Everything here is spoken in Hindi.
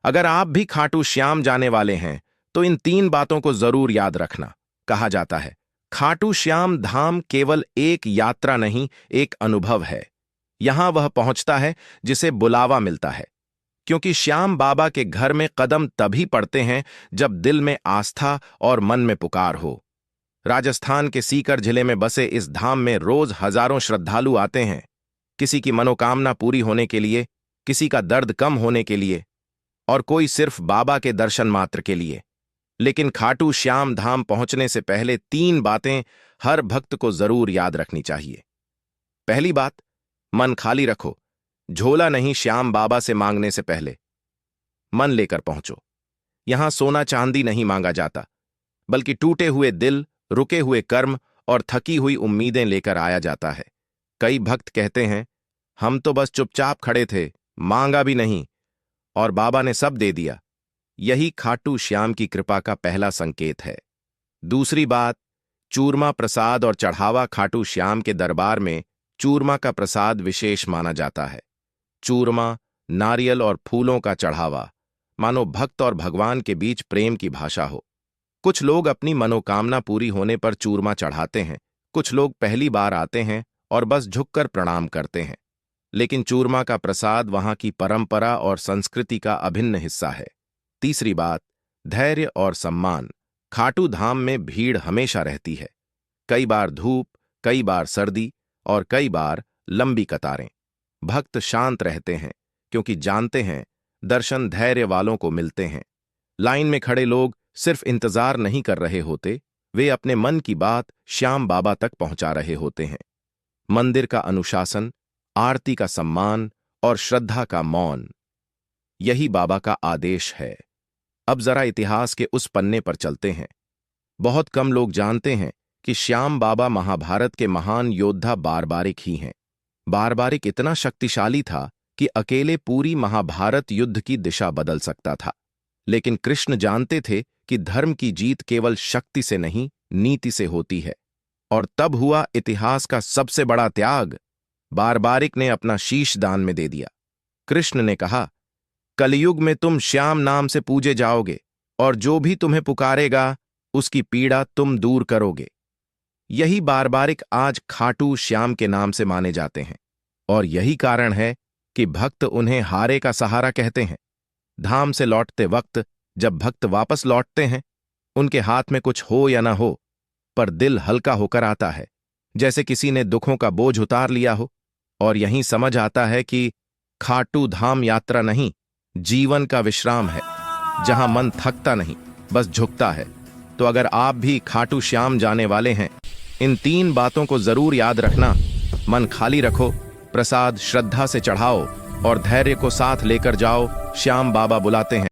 अगर आप भी खाटू श्याम जाने वाले हैं तो इन 3 बातों को जरूर याद रखना। कहा जाता है खाटू श्याम धाम केवल एक यात्रा नहीं, एक अनुभव है। यहां वह पहुंचता है जिसे बुलावा मिलता है, क्योंकि श्याम बाबा के घर में कदम तभी पड़ते हैं जब दिल में आस्था और मन में पुकार हो। राजस्थान के सीकर जिले में बसे इस धाम में रोज हजारों श्रद्धालु आते हैं, किसी की मनोकामना पूरी होने के लिए, किसी का दर्द कम होने के लिए, और कोई सिर्फ बाबा के दर्शन मात्र के लिए। लेकिन खाटू श्याम धाम पहुंचने से पहले 3 बातें हर भक्त को जरूर याद रखनी चाहिए। पहली बात, मन खाली रखो। झोला नहीं श्याम बाबा से मांगने से पहले मन लेकर पहुंचो। यहां सोना चांदी नहीं मांगा जाता, बल्कि टूटे हुए दिल, रुके हुए कर्म और थकी हुई उम्मीदें लेकर आया जाता है। कई भक्त कहते हैं हम तो बस चुपचाप खड़े थे, मांगा भी नहीं, और बाबा ने सब दे दिया। यही खाटू श्याम की कृपा का पहला संकेत है। दूसरी बात, चूरमा प्रसाद और चढ़ावा। खाटू श्याम के दरबार में चूरमा का प्रसाद विशेष माना जाता है। चूरमा, नारियल और फूलों का चढ़ावा, मानो भक्त और भगवान के बीच प्रेम की भाषा हो। कुछ लोग अपनी मनोकामना पूरी होने पर चूरमा चढ़ाते हैं, कुछ लोग पहली बार आते हैं और बस झुककर प्रणाम करते हैं। लेकिन चूरमा का प्रसाद वहां की परंपरा और संस्कृति का अभिन्न हिस्सा है। तीसरी बात, धैर्य और सम्मान। खाटू धाम में भीड़ हमेशा रहती है। कई बार धूप, कई बार सर्दी और कई बार लंबी कतारें। भक्त शांत रहते हैं, क्योंकि जानते हैं दर्शन धैर्य वालों को मिलते हैं। लाइन में खड़े लोग सिर्फ इंतजार नहीं कर रहे होते, वे अपने मन की बात श्याम बाबा तक पहुंचा रहे होते हैं। मंदिर का अनुशासन, आरती का सम्मान और श्रद्धा का मौन, यही बाबा का आदेश है। अब जरा इतिहास के उस पन्ने पर चलते हैं। बहुत कम लोग जानते हैं कि श्याम बाबा महाभारत के महान योद्धा बारबारिक ही हैं। बारबारिक इतना शक्तिशाली था कि अकेले पूरी महाभारत युद्ध की दिशा बदल सकता था। लेकिन कृष्ण जानते थे कि धर्म की जीत केवल शक्ति से नहीं, नीति से होती है। और तब हुआ इतिहास का सबसे बड़ा त्याग। बारबारिक ने अपना शीश दान में दे दिया। कृष्ण ने कहा, कलयुग में तुम श्याम नाम से पूजे जाओगे, और जो भी तुम्हें पुकारेगा उसकी पीड़ा तुम दूर करोगे। यही बारबारिक आज खाटू श्याम के नाम से माने जाते हैं, और यही कारण है कि भक्त उन्हें हारे का सहारा कहते हैं। धाम से लौटते वक्त जब भक्त वापस लौटते हैं, उनके हाथ में कुछ हो या ना हो, पर दिल हल्का होकर आता है, जैसे किसी ने दुखों का बोझ उतार लिया हो। और यहीं समझ आता है कि खाटू धाम यात्रा नहीं, जीवन का विश्राम है, जहां मन थकता नहीं, बस झुकता है। तो अगर आप भी खाटू श्याम जाने वाले हैं, इन 3 बातों को जरूर याद रखना। मन खाली रखो, प्रसाद श्रद्धा से चढ़ाओ और धैर्य को साथ लेकर जाओ। श्याम बाबा बुलाते हैं।